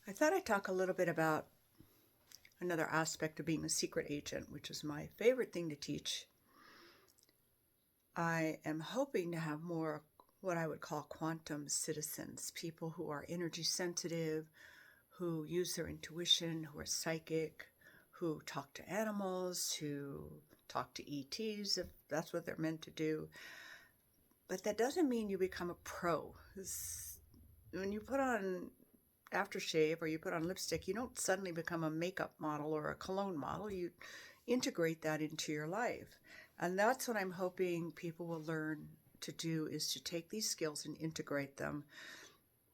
I thought I'd talk a little bit about another aspect of being a secret agent, which is my favorite thing to teach. I am hoping to have more what I would call quantum citizens, people who are energy sensitive, who use their intuition, who are psychic, who talk to animals, who talk to ETs, if that's what they're meant to do. But that doesn't mean you become a pro. When you put on aftershave or you put on lipstick, you don't suddenly become a makeup model or a cologne model. You integrate that into your life. And that's what I'm hoping people will learn to do, is to take these skills and integrate them.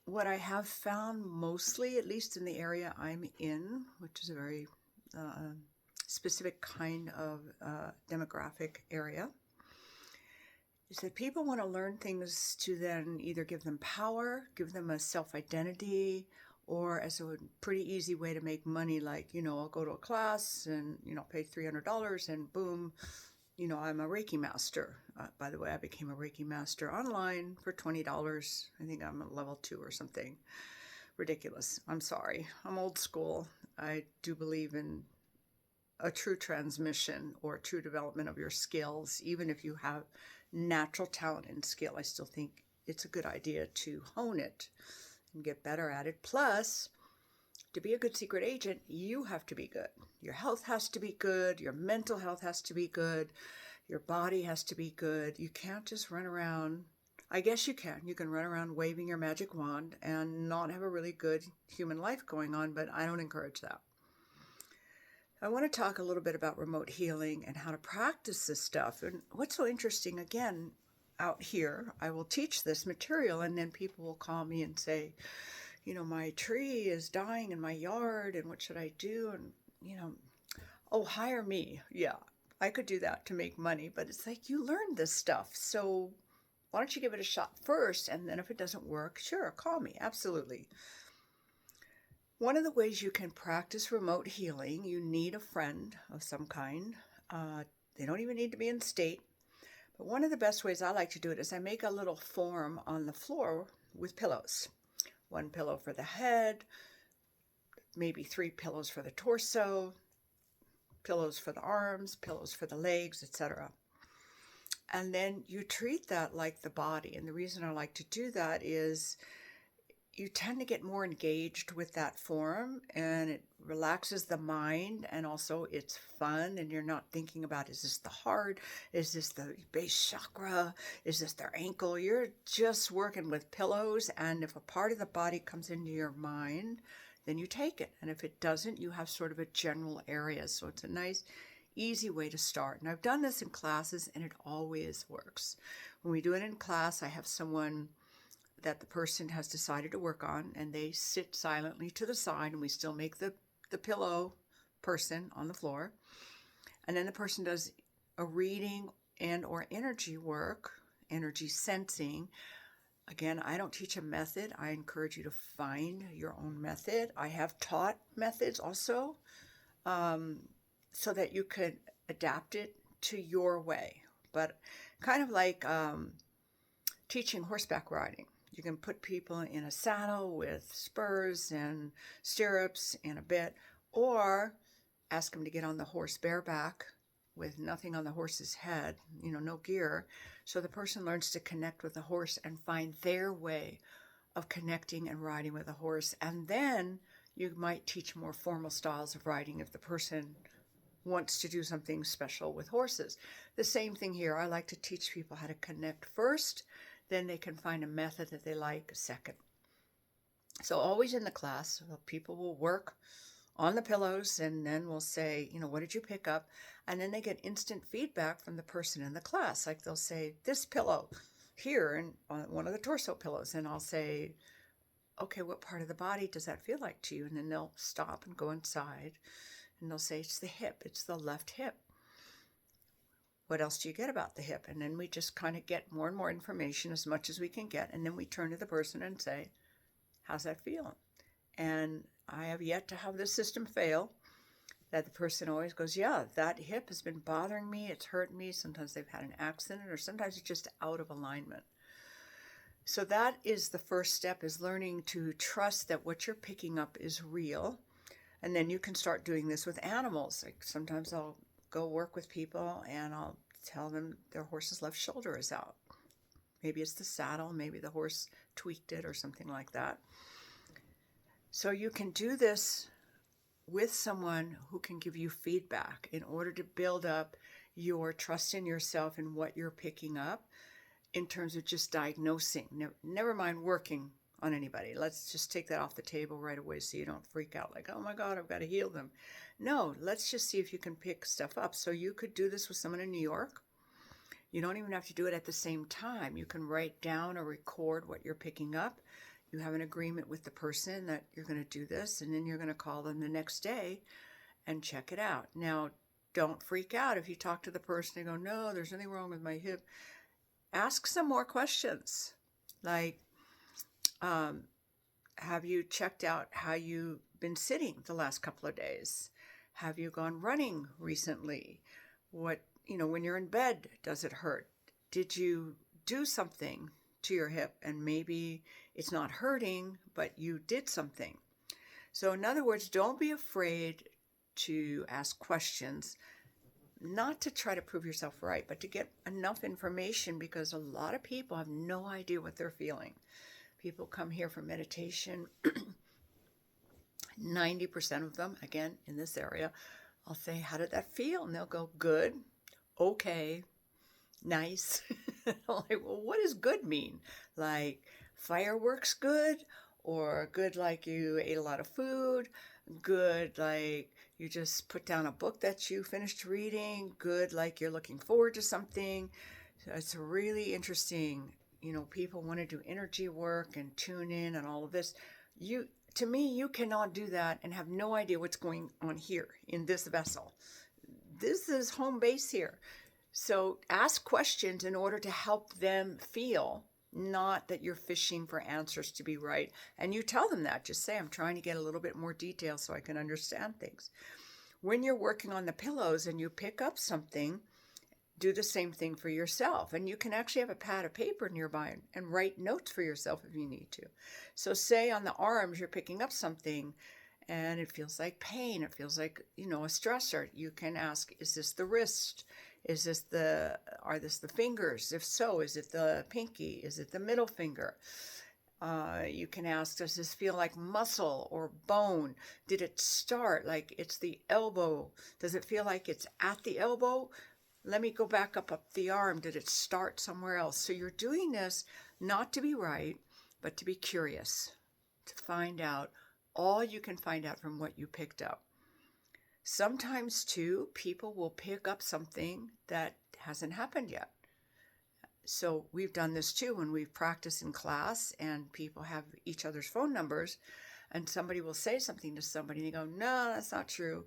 What I have found mostly, at least in the area I'm in, which is a very specific kind of demographic area, is that people want to learn things to then either give them power, give them a self-identity, or as a pretty easy way to make money, like, I'll go to a class and, pay $300 and boom, I'm a Reiki master. By the way, I became a Reiki master online for $20. I think I'm at level 2 or something. Ridiculous. I'm sorry. I'm old school. I do believe in a true transmission or true development of your skills. Even if you have natural talent and skill, I still think it's a good idea to hone it and get better at it. Plus, to be a good secret agent, you have to be good. Your health has to be good. Your mental health has to be good. Your body has to be good. You can't just run around. I guess you can. You can run around waving your magic wand and not have a really good human life going on, but I don't encourage that. I want to talk a little bit about remote healing and how to practice this stuff. And what's so interesting, again, out here, I will teach this material and then people will call me and say, my tree is dying in my yard and what should I do? And, oh, hire me. Yeah, I could do that to make money, but it's like, you learned this stuff. So why don't you give it a shot first? And then if it doesn't work, sure, call me. Absolutely. One of the ways you can practice remote healing, you need a friend of some kind. They don't even need to be in state. But one of the best ways I like to do it is I make a little form on the floor with pillows. One pillow for the head, maybe 3 pillows for the torso, pillows for the arms, pillows for the legs, etc. And then you treat that like the body. And the reason I like to do that is you tend to get more engaged with that form and it relaxes the mind, and also it's fun and you're not thinking about, is this the heart? Is this the base chakra? Is this their ankle? You're just working with pillows, and if a part of the body comes into your mind, then you take it. And if it doesn't, you have sort of a general area. So it's a nice, easy way to start. And I've done this in classes and it always works. When we do it in class, I have someone that the person has decided to work on, and they sit silently to the side, and we still make the pillow person on the floor. And then the person does a reading and or energy work, energy sensing. Again, I don't teach a method. I encourage you to find your own method. I have taught methods also, so that you could adapt it to your way. But kind of like teaching horseback riding. You can put people in a saddle with spurs and stirrups and a bit, or ask them to get on the horse bareback with nothing on the horse's head, no gear. So the person learns to connect with the horse and find their way of connecting and riding with a horse. And then you might teach more formal styles of riding if the person wants to do something special with horses. The same thing here. I like to teach people how to connect first, then they can find a method that they like second. So always in the class, people will work on the pillows, and then we'll say, what did you pick up? And then they get instant feedback from the person in the class. Like they'll say, this pillow here, and on one of the torso pillows. And I'll say, okay, what part of the body does that feel like to you? And then they'll stop and go inside, and they'll say, it's the hip, it's the left hip. What else do you get about the hip? And then we just kind of get more and more information, as much as we can get. And then we turn to the person and say, how's that feeling? And I have yet to have this system fail, that the person always goes, yeah, that hip has been bothering me. It's hurt me. Sometimes they've had an accident, or sometimes it's just out of alignment. So that is the first step, is learning to trust that what you're picking up is real. And then you can start doing this with animals. Like sometimes I'll go work with people and I'll tell them their horse's left shoulder is out. Maybe it's the saddle, maybe the horse tweaked it or something like that. So you can do this with someone who can give you feedback in order to build up your trust in yourself and what you're picking up in terms of just diagnosing. Never mind working on anybody. Let's just take that off the table right away so you don't freak out like, oh my God, I've got to heal them. No, let's just see if you can pick stuff up. So you could do this with someone in New York. You don't even have to do it at the same time. You can write down or record what you're picking up. You have an agreement with the person that you're going to do this, and then you're going to call them the next day and check it out. Now, don't freak out if you talk to the person and go, no, there's nothing wrong with my hip. Ask some more questions, like, have you checked out how you've been sitting the last couple of days? Have you gone running recently? What, when you're in bed, does it hurt? Did you do something to your hip and maybe it's not hurting, but you did something? So in other words, don't be afraid to ask questions, not to try to prove yourself right, but to get enough information, because a lot of people have no idea what they're feeling. People come here for meditation. 90% of them, again, in this area, I'll say, how did that feel? And they'll go, good, okay, nice. I'm like, well, what does good mean? Like fireworks good? Or good like you ate a lot of food? Good like you just put down a book that you finished reading? Good like you're looking forward to something? So it's really interesting. People want to do energy work and tune in and all of this. To me, you cannot do that and have no idea what's going on here in this vessel. This is home base here. So ask questions in order to help them feel, not that you're fishing for answers to be right. And you tell them that. Just say, I'm trying to get a little bit more detail so I can understand things. When you're working on the pillows and you pick up something, do the same thing for yourself. And you can actually have a pad of paper nearby and write notes for yourself if you need to. So say on the arms, you're picking up something and it feels like pain. It feels like, a stressor. You can ask, is this the wrist? Are this the fingers? If so, is it the pinky? Is it the middle finger? You can ask, does this feel like muscle or bone? Did it start like it's the elbow? Does it feel like it's at the elbow? Let me go back up the arm. Did it start somewhere else? So you're doing this not to be right, but to be curious, to find out all you can find out from what you picked up. Sometimes, too, people will pick up something that hasn't happened yet. So we've done this, too, when we've practiced in class and people have each other's phone numbers and somebody will say something to somebody and they go, no, that's not true.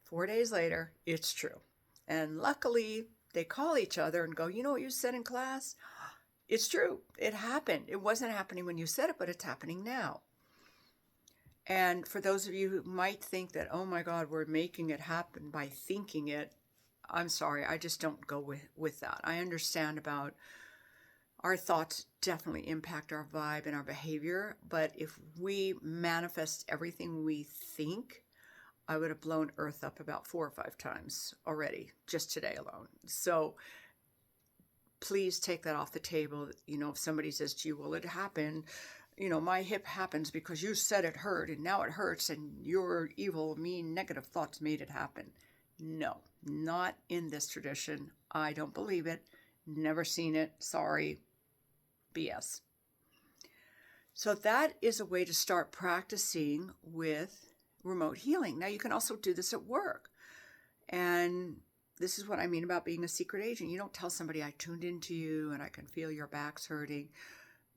4 days later, it's true. And luckily, they call each other and go, you know what you said in class? It's true. It happened. It wasn't happening when you said it, but it's happening now. And for those of you who might think that, oh my God, we're making it happen by thinking it, I'm sorry, I just don't go with that. I understand about our thoughts definitely impact our vibe and our behavior, but if we manifest everything we think, I would have blown Earth up about 4 or 5 times already, just today alone. So please take that off the table. If somebody says to you, well, it happened, my hip happens because you said it hurt and now it hurts and your evil, mean, negative thoughts made it happen. No, not in this tradition. I don't believe it. Never seen it. Sorry. BS. So that is a way to start practicing with remote healing. Now you can also do this at work. And this is what I mean about being a secret agent. You don't tell somebody, I tuned into you and I can feel your back's hurting.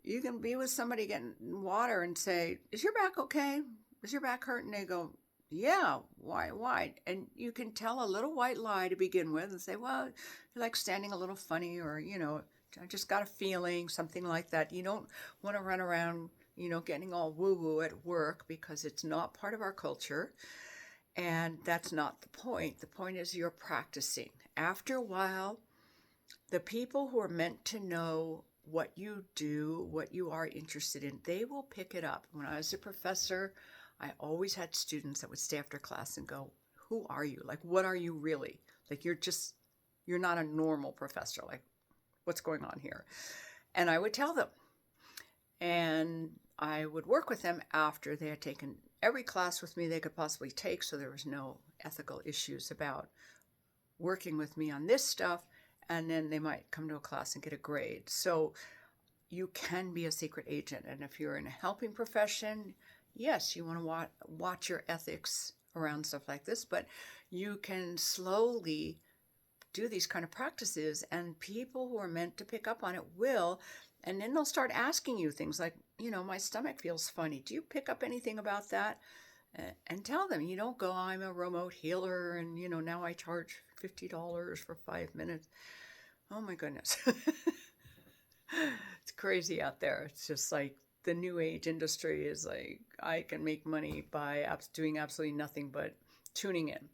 You can be with somebody getting water and say, is your back okay? Is your back hurting? They go, yeah, why? And you can tell a little white lie to begin with and say, well, you're like standing a little funny, or, I just got a feeling, something like that. You don't want to run around, getting all woo-woo at work, because it's not part of our culture. And that's not the point. The point is you're practicing. After a while, the people who are meant to know what you do, what you are interested in, they will pick it up. When I was a professor, I always had students that would stay after class and go, who are you? Like, what are you really? Like, you're not a normal professor. Like, what's going on here? And I would tell them. And I would work with them after they had taken every class with me they could possibly take, so there was no ethical issues about working with me on this stuff. And then they might come to a class and get a grade. So you can be a secret agent. And if you're in a helping profession, yes, you want to watch your ethics around stuff like this, but you can slowly do these kind of practices, and people who are meant to pick up on it will. And then they'll start asking you things like, my stomach feels funny. Do you pick up anything about that? And tell them. You don't go, I'm a remote healer and, now I charge $50 for 5 minutes. Oh my goodness. It's crazy out there. It's just like the new age industry is like, I can make money by doing absolutely nothing but tuning in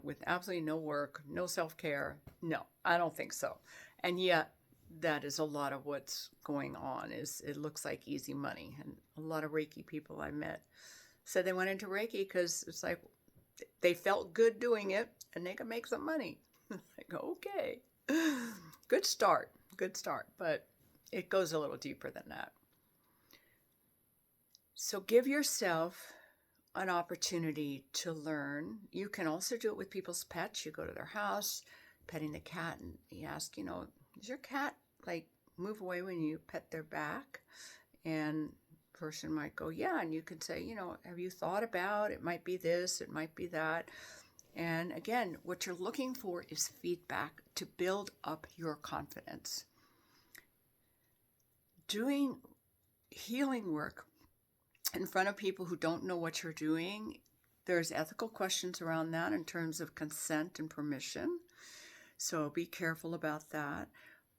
with absolutely no work, no self-care. No, I don't think so. And yet, that is a lot of what's going on. Is it looks like easy money. And a lot of Reiki people I met said they went into Reiki because it's like they felt good doing it and they could make some money. Like, okay, good start, but it goes a little deeper than that. So give yourself an opportunity to learn. You can also do it with people's pets. You go to their house, petting the cat, and you ask, does your cat like move away when you pet their back? And the person might go, yeah. And you can say, have you thought about, it might be this, it might be that. And again, what you're looking for is feedback to build up your confidence. Doing healing work in front of people who don't know what you're doing, there's ethical questions around that in terms of consent and permission. So be careful about that.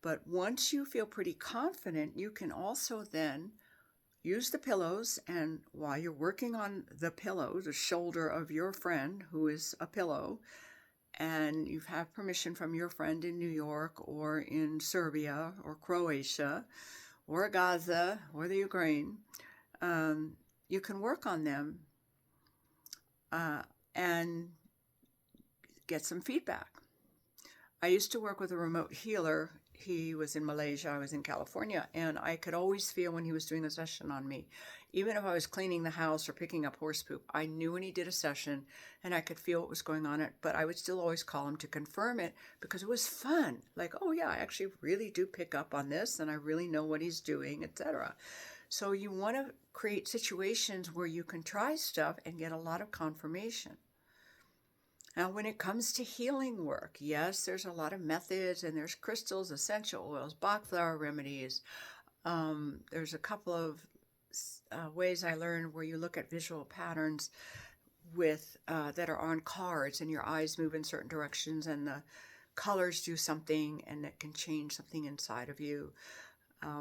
But once you feel pretty confident, you can also then use the pillows, and while you're working on the pillow, the shoulder of your friend who is a pillow, and you have permission from your friend in New York or in Serbia or Croatia or Gaza or the Ukraine, you can work on them and get some feedback. I used to work with a remote healer. He was in Malaysia, I was in California, and I could always feel when he was doing a session on me. Even if I was cleaning the house or picking up horse poop, I knew when he did a session and I could feel what was going on. But I would still always call him to confirm it because it was fun. Like, oh yeah, I actually really do pick up on this and I really know what he's doing, etc. So you want to create situations where you can try stuff and get a lot of confirmation. Now, when it comes to healing work, yes, there's a lot of methods, and there's crystals, essential oils, Bach flower remedies. There's a couple of ways I learned where you look at visual patterns with that are on cards, and your eyes move in certain directions, and the colors do something, and it can change something inside of you.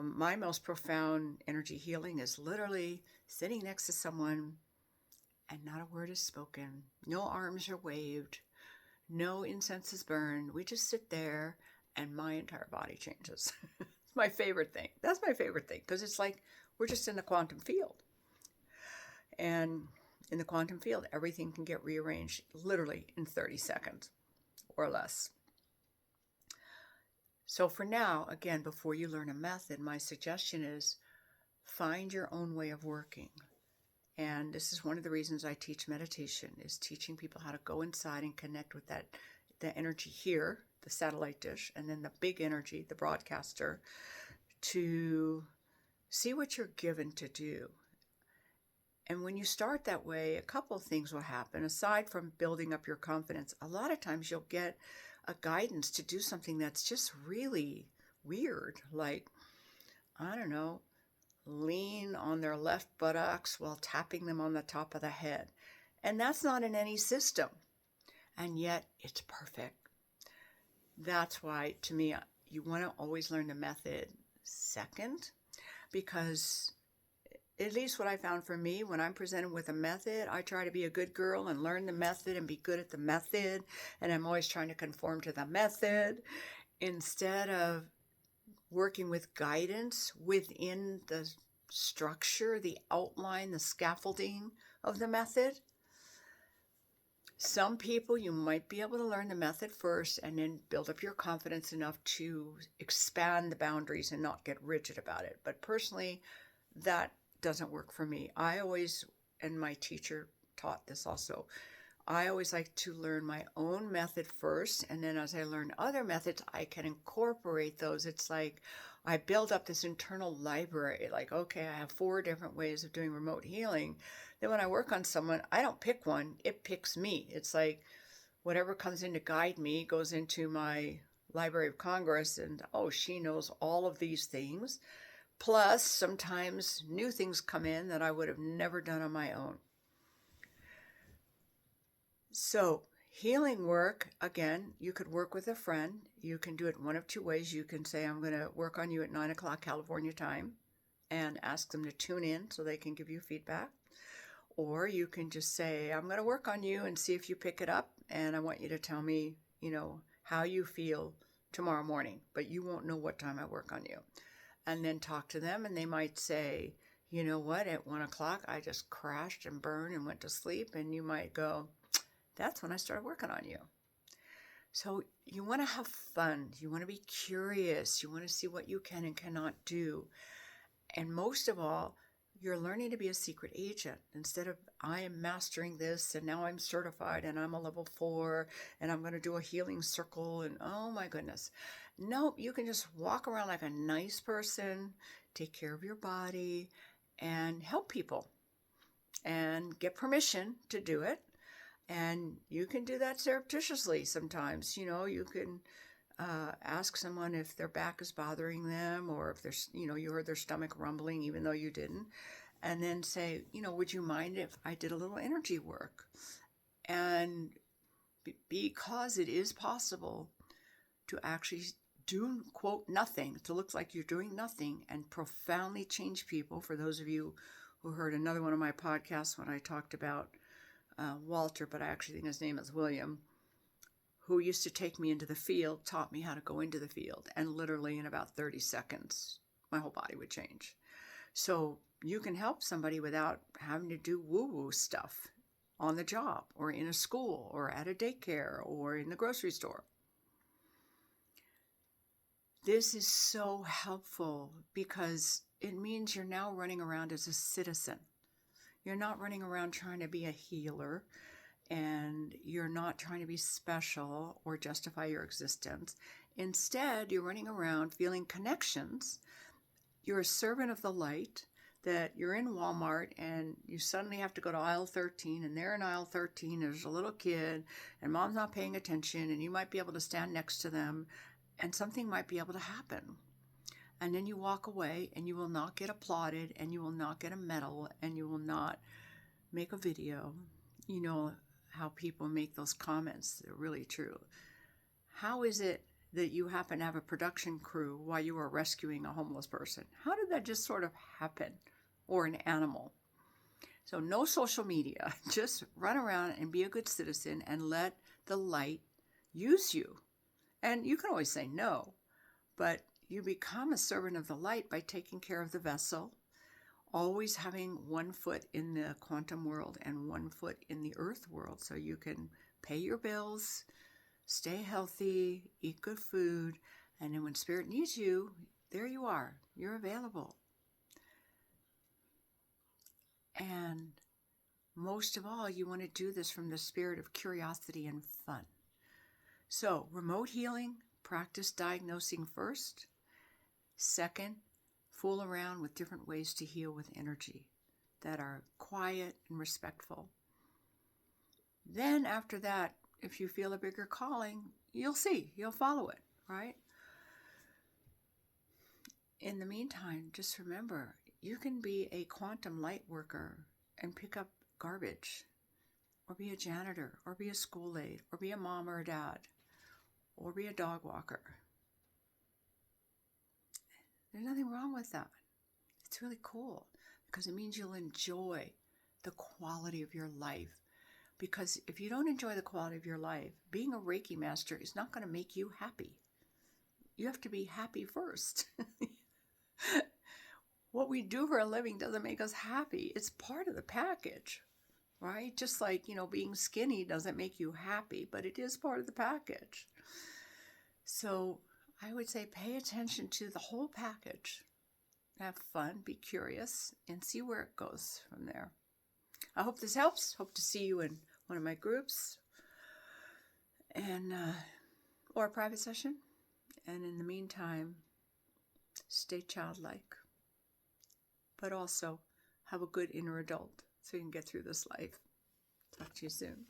My most profound energy healing is literally sitting next to someone and not a word is spoken. No arms are waved. No incense is burned. We just sit there and my entire body changes. It's my favorite thing. That's my favorite thing because it's like we're just in the quantum field. And in the quantum field, everything can get rearranged literally in 30 seconds or less. So for now, again, before you learn a method, my suggestion is find your own way of working. And this is one of the reasons I teach meditation, is teaching people how to go inside and connect with the energy here, the satellite dish, and then the big energy, the broadcaster, to see what you're given to do. And when you start that way, a couple of things will happen. Aside from building up your confidence, a lot of times you'll get a guidance to do something that's just really weird. Like, I don't know, lean on their left buttocks while tapping them on the top of the head. And that's not in any system. And yet it's perfect. That's why, to me, you want to always learn the method second, because at least what I found for me, when I'm presented with a method, I try to be a good girl and learn the method and be good at the method. And I'm always trying to conform to the method instead of working with guidance within the structure, the outline, the scaffolding of the method. Some people, you might be able to learn the method first and then build up your confidence enough to expand the boundaries and not get rigid about it. But personally, that doesn't work for me. I always, and my teacher taught this also, I always like to learn my own method first, and then as I learn other methods, I can incorporate those. It's like I build up this internal library, like, okay, I have 4 different ways of doing remote healing. Then when I work on someone, I don't pick one, it picks me. It's like whatever comes in to guide me goes into my Library of Congress, and oh, she knows all of these things. Plus, sometimes new things come in that I would have never done on my own. So, healing work, again, you could work with a friend. You can do it one of 2 ways. You can say, I'm going to work on you at 9 o'clock California time and ask them to tune in so they can give you feedback. Or you can just say, I'm going to work on you and see if you pick it up. And I want you to tell me, how you feel tomorrow morning. But you won't know what time I work on you. And then talk to them, and they might say, you know what, at 1 o'clock, I just crashed and burned and went to sleep. And you might go, that's when I started working on you. So you want to have fun. You want to be curious. You want to see what you can and cannot do. And most of all, you're learning to be a secret agent. Instead of, I am mastering this and now I'm certified and I'm a level 4 and I'm going to do a healing circle and oh my goodness. Nope, you can just walk around like a nice person, take care of your body, and help people and get permission to do it. And you can do that surreptitiously sometimes. You can ask someone if their back is bothering them, or if there's, you heard their stomach rumbling even though you didn't. And then say, would you mind if I did a little energy work? And because it is possible to actually do, quote, nothing, to look like you're doing nothing and profoundly change people. For those of you who heard another one of my podcasts when I talked about Walter, but I actually think his name is William, who used to take me into the field, taught me how to go into the field. And literally in about 30 seconds, my whole body would change. So you can help somebody without having to do woo-woo stuff on the job or in a school or at a daycare or in the grocery store. This is so helpful because it means you're now running around as a citizen. You're not running around trying to be a healer, and you're not trying to be special or justify your existence. Instead, you're running around feeling connections. You're a servant of the light, that you're in Walmart and you suddenly have to go to aisle 13, and there in aisle 13 there's a little kid and mom's not paying attention, and you might be able to stand next to them and something might be able to happen. And then you walk away and you will not get applauded and you will not get a medal and you will not make a video. You know how people make those comments. They're really true. How is it that you happen to have a production crew while you are rescuing a homeless person? How did that just sort of happen? Or an animal? So no social media. Just run around and be a good citizen and let the light use you. And you can always say no, but you become a servant of the light by taking care of the vessel, always having one foot in the quantum world and one foot in the earth world, so you can pay your bills, stay healthy, eat good food, and then when spirit needs you, there you are. You're available. And most of all, you want to do this from the spirit of curiosity and fun. So, remote healing, practice diagnosing first. Second, fool around with different ways to heal with energy that are quiet and respectful. Then after that, if you feel a bigger calling, you'll follow it, right? In the meantime, just remember, you can be a quantum light worker and pick up garbage, or be a janitor, or be a school aide, or be a mom or a dad, or be a dog walker. There's nothing wrong with that. It's really cool because it means you'll enjoy the quality of your life. Because if you don't enjoy the quality of your life, being a Reiki master is not going to make you happy. you have to be happy first. What we do for a living doesn't make us happy. It's part of the package, right? Just like, being skinny doesn't make you happy, but it is part of the package. So I would say pay attention to the whole package. Have fun, be curious, and see where it goes from there. I hope this helps. Hope to see you in one of my groups and or a private session. And in the meantime, stay childlike, but also have a good inner adult so you can get through this life. Talk to you soon.